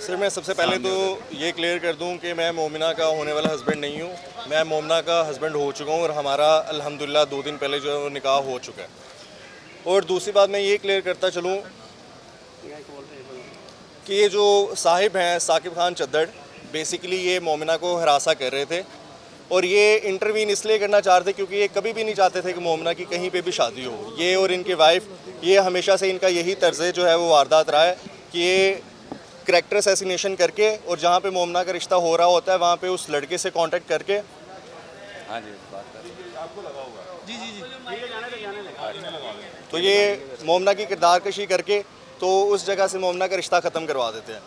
Sir मैं सबसे पहले तो ये क्लियर कर दूं कि मैं मोमिना का होने वाला हस्बैंड नहीं हूं। मैं मोमिना का हस्बैंड हो चुका हूं और हमारा अल्हम्दुलिल्लाह 2 दिन पहले जो है वो निकाह हो चुका है। और दूसरी बात मैं ये क्लियर करता चलूं कि ये जो साहिब हैं साकिब खान चद्दड़, बेसिकली ये मोमिना को हरासा कर रहे थे और ये इंटरवीन इसलिए करना चाह रहे थे क्योंकि ये कभी भी नहीं चाहते थे कि मोमिना की कहीं पे भी शादी हो। ये और इनके वाइफ, ये हमेशा से इनका यही तर्ज जो है वो वारदात रहा है कि ये करैक्टर असैसिनेशन करके और जहाँ पे मोमिना का रिश्ता हो रहा होता है वहाँ पे उस लड़के से कांटेक्ट करके, हाँ जी बात कर आपको लगा होगा जी जी जी, तो ये मोमिना की किरदार कशी करके तो उस जगह से मोमिना का रिश्ता ख़त्म करवा देते हैं।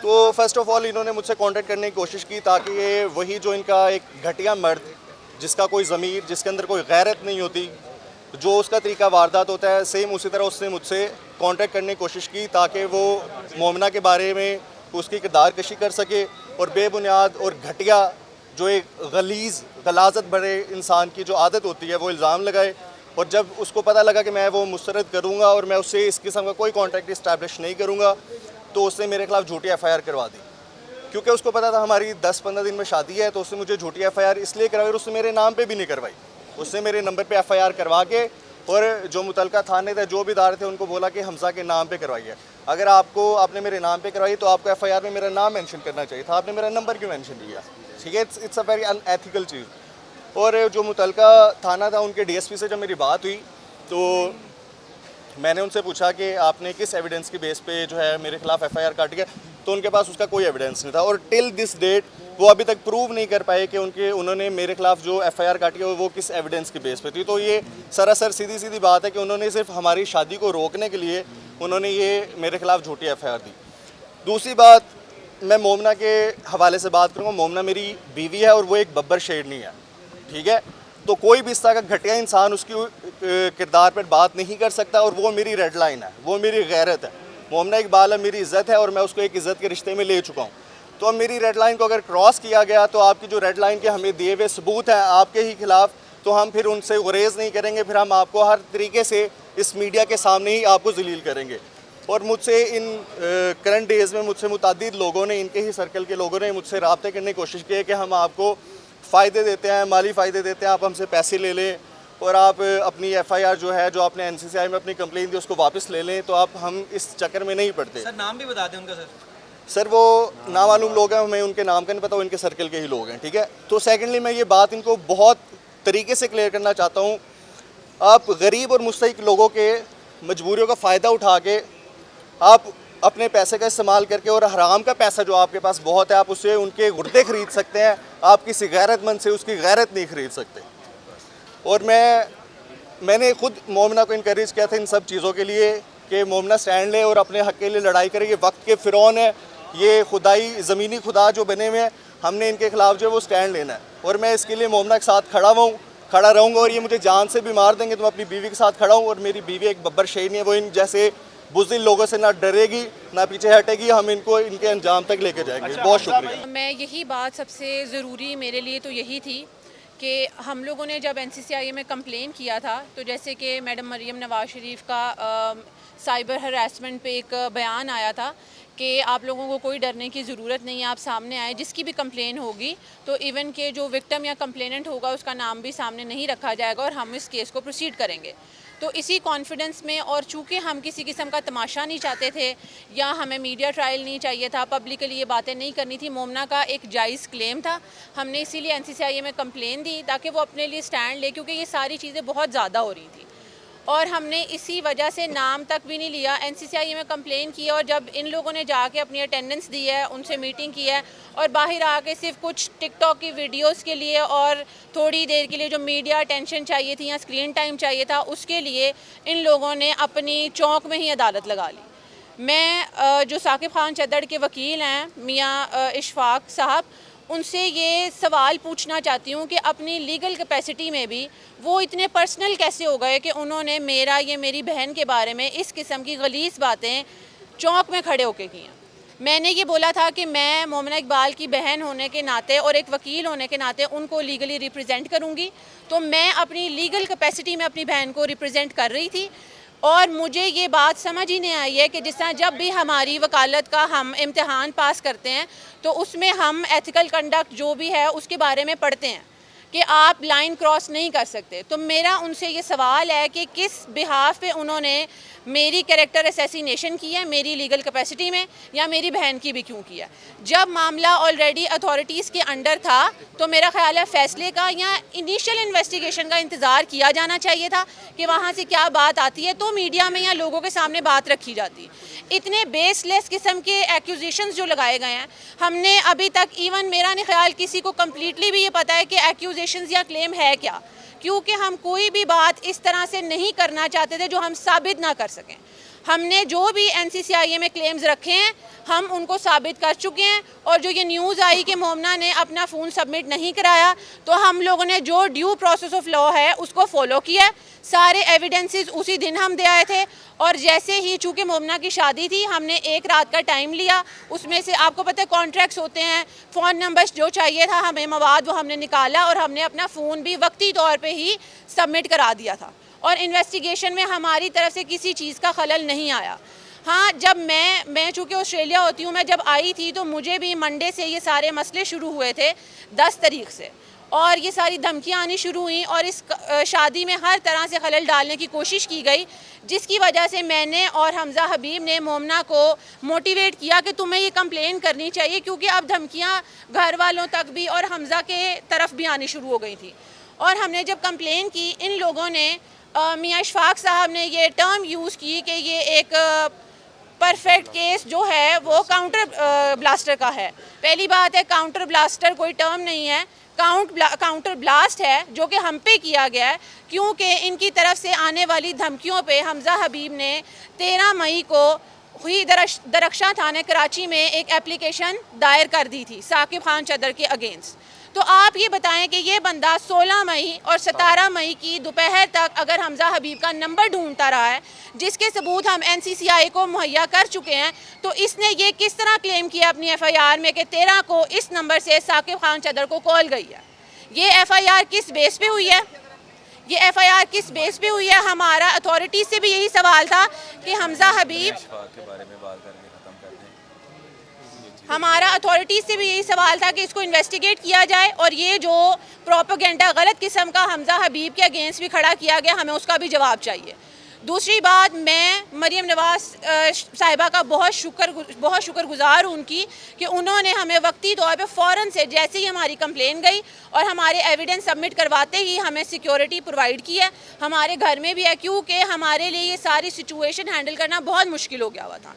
तो फर्स्ट ऑफ ऑल इन्होंने मुझसे कांटेक्ट करने की कोशिश की ताकि ये वही जो इनका एक घटिया मर्द जिसका कोई ज़मीर, जिसके अंदर कोई गैरत नहीं होती, जो उसका तरीका वारदात होता है, सेम उसी तरह उसने मुझसे कांटेक्ट करने की कोशिश की ताकि वो मोमिना के बारे में उसकी किरदार कशी कर सके और बेबुनियाद और घटिया जो एक गलीज़ गलाजत बड़े इंसान की जो आदत होती है वो इल्ज़ाम लगाए। और जब उसको पता लगा कि मैं वो मुस्तरद करूँगा और मैं उससे इस किस्म का कोई कॉन्टैक्ट इस्टेब्लिश नहीं करूँगा, तो उसने मेरे खिलाफ़ झूठी FIR करवा दी। क्योंकि उसको पता था हमारी 10-15 दिन में शादी है, तो उसने मुझे झूठी FIR इसलिए करवाई और उसने मेरे नाम पे भी नहीं करवाई। उसने मेरे नंबर पे FIR करवा के और जो मुतलका थाने थे, जो भी इदारे थे, उनको बोला कि हमजा के नाम पे करवाइए। अगर आपने मेरे नाम पे करवाई तो आपको FIR में मेरा नाम मेंशन करना चाहिए था, आपने मेरा नंबर क्यों मेंशन किया? ठीक है, इट्स अ वेरी अनएथिकल चीज़। और जो मुतलका थाना था उनके DSP से जब मेरी बात हुई तो मैंने उनसे पूछा कि आपने किस एविडेंस के बेस पे जो है मेरे खिलाफ FIR काटी है, तो उनके पास उसका कोई एविडेंस नहीं था। और टिल दिस डेट वो अभी तक प्रूव नहीं कर पाए कि उन्होंने मेरे खिलाफ जो FIR काटी है वो किस एविडेंस के बेस पे थी। तो ये सरासर सीधी सीधी बात है कि उन्होंने सिर्फ हमारी शादी को रोकने के लिए उन्होंने ये मेरे खिलाफ झूठी FIR दी। दूसरी बात, मैं मोमिना के हवाले से बात करूँगा। मोमिना मेरी बीवी है और वो एक बब्बर शेरनी है, ठीक है। तो कोई भी इस तरह का घटिया इंसान उसकी किरदार पर बात नहीं कर सकता और वो मेरी रेड लाइन है, वो मेरी गैरत है। मोमिना इकबाल मेरी इज़्ज़त है और मैं उसको एक इज़्ज़त के रिश्ते में ले चुका हूँ। तो अब मेरी रेड लाइन को अगर क्रॉस किया गया तो आपकी जो रेड लाइन के हमें दिए हुए सबूत हैं आपके ही खिलाफ, तो हम फिर उनसे गुरेज नहीं करेंगे, फिर हम आपको हर तरीके से इस मीडिया के सामने ही आपको जलील करेंगे। और मुझसे इन करंट डेज़ में मुझसे मुतअद्दिद लोगों ने, इनके ही सर्कल के लोगों ने मुझसे रब्ते करने की कोशिश की है कि हम आपको फ़ायदे देते हैं, माली फ़ायदे देते हैं, आप हमसे पैसे ले लें और आप अपनी FIR जो है, जो आपने NCCI में अपनी कंप्लेन दी, उसको वापस ले लें। तो आप हम इस चक्कर में नहीं पड़ते। सर नाम भी बता दें उनका। सर वो नामालूम लोग हैं, हमें उनके नाम का नहीं पता, वो इनके सर्कल के ही लोग हैं, ठीक है। तो सेकेंडली मैं ये बात इनको बहुत तरीके से क्लियर करना चाहता हूँ, आप गरीब और मुस्तहिक लोगों के मजबूरियों का फ़ायदा उठा के आप अपने पैसे का इस्तेमाल करके और हराम का पैसा जो आपके पास बहुत है, आप उससे उनके गुर्दे ख़रीद सकते हैं, आप किसी गैरतमंद से उसकी गैरत नहीं ख़रीद सकते। और मैंने खुद मोमिना को इनकरेज किया था इन सब चीज़ों के लिए कि मोमिना स्टैंड ले और अपने हक़ के लिए लड़ाई करे। ये वक्त के फ़िरौन है, ये खुदाई ज़मीनी खुदा जो बने हुए हैं, हमने इनके ख़िलाफ़ जो है वो स्टैंड लेना है। और मैं इसके लिए मोमिना के साथ खड़ा रहूँगा और ये मुझे जान से भी मार देंगे तो मैं अपनी बीवी के साथ खड़ा हूँ। और मेरी बीवी एक बब्बर शेरनी है, वो इन जैसे बुज़दिल लोगों से ना डरेगी ना पीछे हटेगी, हम इनको इनके अंजाम तक लेके जाएंगे। बहुत शुक्रिया। मैं यही बात सबसे ज़रूरी मेरे लिए तो यही थी कि हम लोगों ने जब NCCI में कंप्लेन किया था, तो जैसे कि मैडम मरीम नवाज़ शरीफ का साइबर हरासमेंट पे एक बयान आया था कि आप लोगों को कोई डरने की ज़रूरत नहीं है, आप सामने आए, जिसकी भी कंप्लेन होगी तो इवन के जो विक्टिम या कंप्लेनेंट होगा उसका नाम भी सामने नहीं रखा जाएगा और हम इस केस को प्रोसीड करेंगे। तो इसी कॉन्फिडेंस में, और चूँकि हम किसी किस्म का तमाशा नहीं चाहते थे या हमें मीडिया ट्रायल नहीं चाहिए था, पब्लिकली ये बातें नहीं करनी थी, मोमिना का एक जायज़ क्लेम था, हमने इसीलिए NCCI में कंप्लेन दी ताकि वो अपने लिए स्टैंड ले, क्योंकि ये सारी चीज़ें बहुत ज़्यादा हो रही थी। और हमने इसी वजह से नाम तक भी नहीं लिया, NCCI में कंप्लेन की। और जब इन लोगों ने जाके अपनी अटेंडेंस दी है, उनसे मीटिंग की है और बाहर आके सिर्फ कुछ टिकटॉक की वीडियोस के लिए और थोड़ी देर के लिए जो मीडिया अटेंशन चाहिए थी या स्क्रीन टाइम चाहिए था, उसके लिए इन लोगों ने अपनी चौक में ही अदालत लगा ली। मैं जो साकिब खान चद्दड़ के वकील हैं मियाँ इशफाक साहब, उनसे ये सवाल पूछना चाहती हूँ कि अपनी लीगल कैपेसिटी में भी वो इतने पर्सनल कैसे हो गए कि उन्होंने मेरी बहन के बारे में इस किस्म की गलीज़ बातें चौक में खड़े होके की हैं। मैंने ये बोला था कि मैं मोमिना इकबाल की बहन होने के नाते और एक वकील होने के नाते उनको लीगली रिप्रेजेंट करूँगी, तो मैं अपनी लीगल कैपेसिटी में अपनी बहन को रिप्रेजेंट कर रही थी। और मुझे ये बात समझ ही नहीं आई है कि जिस तरह जब भी हमारी वकालत का हम इम्तिहान पास करते हैं तो उसमें हम एथिकल कंडक्ट जो भी है उसके बारे में पढ़ते हैं कि आप लाइन क्रॉस नहीं कर सकते। तो मेरा उनसे ये सवाल है कि किस बिहाफ पे उन्होंने मेरी कैरेक्टर असैसिनेशन की है, मेरी लीगल कैपेसिटी में, या मेरी बहन की भी क्यों किया। जब मामला ऑलरेडी अथॉरिटीज़ के अंडर था तो मेरा ख्याल है फ़ैसले का या इनिशियल इन्वेस्टिगेशन का इंतज़ार किया जाना चाहिए था कि वहाँ से क्या बात आती है तो मीडिया में या लोगों के सामने बात रखी जाती। इतने बेसलेस किस्म के एक्यूजेशंस जो लगाए गए हैं, हमने अभी तक इवन मेरा नहीं ख्याल किसी को कम्प्लीटली भी ये पता है कि एक्यूजेशंस या क्लेम है क्या, क्योंकि हम कोई भी बात इस तरह से नहीं करना चाहते थे जो हम साबित ना कर सकें। हमने जो भी NCCIA में क्लेम्स रखे हैं हम उनको साबित कर चुके हैं, और जो ये न्यूज़ आई कि मोमना ने अपना फ़ोन सबमिट नहीं कराया, तो हम लोगों ने जो ड्यू प्रोसेस ऑफ लॉ है उसको फॉलो किया है। सारे एविडेंसेस उसी दिन हम दे आए थे, और जैसे ही चूँकि मोमना की शादी थी हमने एक रात का टाइम लिया, उसमें से आपको पता है कॉन्ट्रैक्ट्स होते हैं, फ़ोन नंबर्स जो चाहिए था हमें मवाद वो हमने निकाला, और हमने अपना फ़ोन भी वक्ती तौर पे ही सबमिट करा दिया था, और इन्वेस्टिगेशन में हमारी तरफ से किसी चीज़ का खलल नहीं आया। हाँ, जब मैं चूँकि ऑस्ट्रेलिया होती हूँ, मैं जब आई थी तो मुझे भी मंडे से ये सारे मसले शुरू हुए थे 10 तारीख से, और ये सारी धमकियाँ आनी शुरू हुई, और इस शादी में हर तरह से खलल डालने की कोशिश की गई, जिसकी वजह से मैंने और हमज़ा हबीब ने मोमना को मोटिवेट किया कि तुम्हें ये कंप्लेन करनी चाहिए, क्योंकि अब धमकियाँ घर वालों तक भी और हमज़ा के तरफ भी आनी शुरू हो गई थी। और हमने जब कंप्लेन की, इन लोगों ने मियाँ इशफाक साहब ने ये टर्म यूज़ की कि ये एक परफेक्ट केस जो है वो काउंटर ब्लास्टर का है। पहली बात है, काउंटर ब्लास्टर कोई टर्म नहीं है, काउंटर ब्लास्ट है जो कि हम पे किया गया है, क्योंकि इनकी तरफ से आने वाली धमकियों पे हमज़ा हबीब ने 13 मई को हुई दरख्शां थाने कराची में एक एप्लीकेशन दायर कर दी थी साकिब खान चदर के अगेंस्ट। तो आप ये बताएं कि ये बंदा 16 मई और 17 मई की दोपहर तक अगर हमज़ा हबीब का नंबर ढूंढता रहा है, जिसके सबूत हम NCCI को मुहैया कर चुके हैं, तो इसने ये किस तरह क्लेम किया अपनी FIR में कि 13 को इस नंबर से साकिब खान चदर को कॉल गई है। ये FIR किस बेस पे हुई है? ये FIR किस बेस पे हुई है? हमारा अथॉरिटी से भी यही सवाल था कि हमज़ा हबीब हमारा अथॉरिटी से भी यही सवाल था कि इसको इन्वेस्टिगेट किया जाए, और ये जो प्रोपेगेंडा गलत किस्म का हमज़ा हबीब के अगेंस्ट भी खड़ा किया गया, हमें उसका भी जवाब चाहिए। दूसरी बात, मैं मरीम नवाज़ साहिबा का बहुत शुक्रगुज़ार हूँ उनकी कि उन्होंने हमें वक्ती तौर पे फ़ौरन से जैसे ही हमारी कंप्लेन गई और हमारे एविडेंस सबमिट करवाते ही हमें सिक्योरिटी प्रोवाइड की है, हमारे घर में भी है, क्योंकि हमारे लिए ये सारी सिचुएशन हैंडल करना बहुत मुश्किल हो गया हुआ था।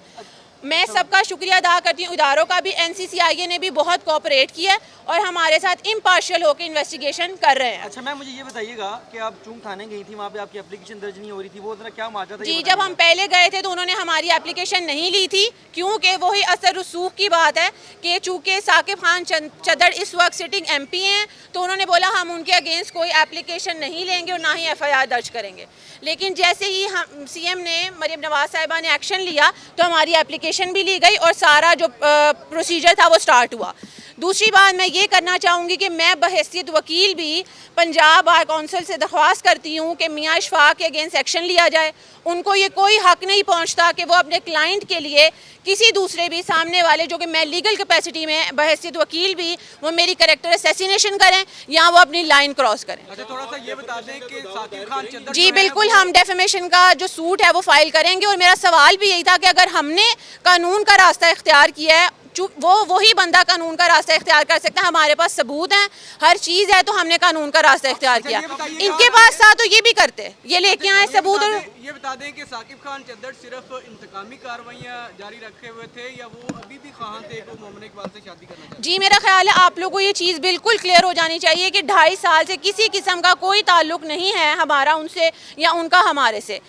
मैं सबका शुक्रिया अदा करती हूँ, इदारों का भी। NCCIA ने भी बहुत कोऑपरेट किया और हमारे साथ इम्पार्शियल होकर इन्वेस्टिगेशन कर रहे हैं। अच्छा मैम, मुझे ये बताइएगा कि आप चूंक थाने गई थी, वहाँ पे आपकी एप्लीकेशन दर्ज नहीं हो रही थी, वो जरा क्या माजरा था? जी, जब हम पहले गए थे तो उन्होंने हमारी एप्लीकेशन नहीं ली थी, क्योंकि वही असर रसूख की बात है कि चूँकि साकिब खान चदर इस वक्त सिटिंग MP हैं, तो उन्होंने बोला हम उनके अगेंस्ट कोई एप्लीकेशन नहीं लेंगे और ना ही FIR दर्ज करेंगे। लेकिन जैसे ही हम CM ने, मरीम नवाज़ साहिबा ने एक्शन लिया तो हमारी एप्लीकेशन भी ली गई और सारा जो प्रोसीजर था वो स्टार्ट हुआ। दूसरी बात मैं ये करना चाहूँगी कि मैं बहैसियत वकील भी पंजाब बार कौंसिल से दरख्वास्त करती हूँ कि मियाँ इशफाक के अगेंस्ट एक्शन लिया जाए। उनको ये कोई हक नहीं पहुँचता कि वो अपने क्लाइंट के लिए किसी दूसरे भी सामने वाले, जो कि मैं लीगल कैपेसिटी में बहैसियत वकील भी, वो मेरी कैरेक्टर असैसिनेशन करें या वो अपनी लाइन क्रॉस करें। अच्छा, थोड़ा सा ये बता दें कि साकिब खान चदर जी बिल्कुल, हम डेफेमेशन का जो सूट है वो फाइल करेंगे, और मेरा सवाल भी यही था कि अगर हमने कानून का रास्ता इख्तियार किया है, वही बंदा कानून का रास्ता इख्तियार कर सकता है। हमारे पास सबूत हैं, हर चीज़ है, तो हमने कानून का रास्ता इख्तियार किया। इनके पास था तो ये भी करते, ये लेके आए सबूत। और ये बता दें कि साकिब खान चदर सिर्फ इंतकामी कार्रवाइयाँ जारी रखे हुए थे या वो अभी भी ख्वाहां थे कि मोमना इकबाल से शादी करना चाहते? जी, मेरा ख्याल है आप लोगों को ये चीज़ बिल्कुल क्लियर हो जानी चाहिए कि 2.5 साल से किसी किस्म का कोई ताल्लुक नहीं है हमारा उनसे या उनका हमारे से।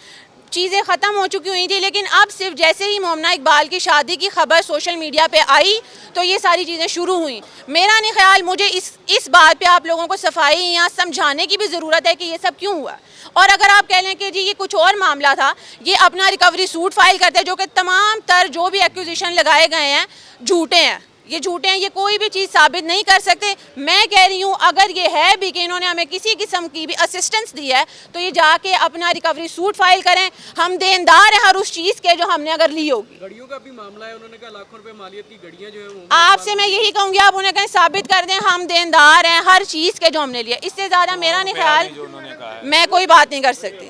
चीज़ें ख़त्म हो चुकी हुई थी, लेकिन अब सिर्फ जैसे ही मोमना इकबाल की शादी की खबर सोशल मीडिया पे आई तो ये सारी चीज़ें शुरू हुई। मेरा नहीं ख्याल, मुझे इस बात पे आप लोगों को सफाई या समझाने की भी ज़रूरत है कि ये सब क्यों हुआ। और अगर आप कह लें कि जी ये कुछ और मामला था, ये अपना रिकवरी सूट फाइल करते हैं, जो कि तमाम तर जो भी एक्यूजिशन लगाए गए हैं झूठे हैं, ये झूठे हैं, ये कोई भी चीज़ साबित नहीं कर सकते। मैं कह रही हूँ अगर ये है भी कि इन्होंने हमें किसी किस्म की भी असिस्टेंस दी है तो ये जाके अपना रिकवरी सूट फाइल करें। हम देनदार हैं हर उस चीज़ के जो हमने अगर ली होगी। घड़ियों का भी मामला है, उन्होंने कहा लाखों रुपए मालियत की घड़ियां जो है वो आपसे मैं यही कहूँगी आप उन्हें कहीं साबित कर दें हम देनदार हैं हर चीज़ के जो हमने लिया। इससे ज़्यादा मेरा नहीं ख्याल जो उन्होंने कहा है मैं कोई बात नहीं कर सकती।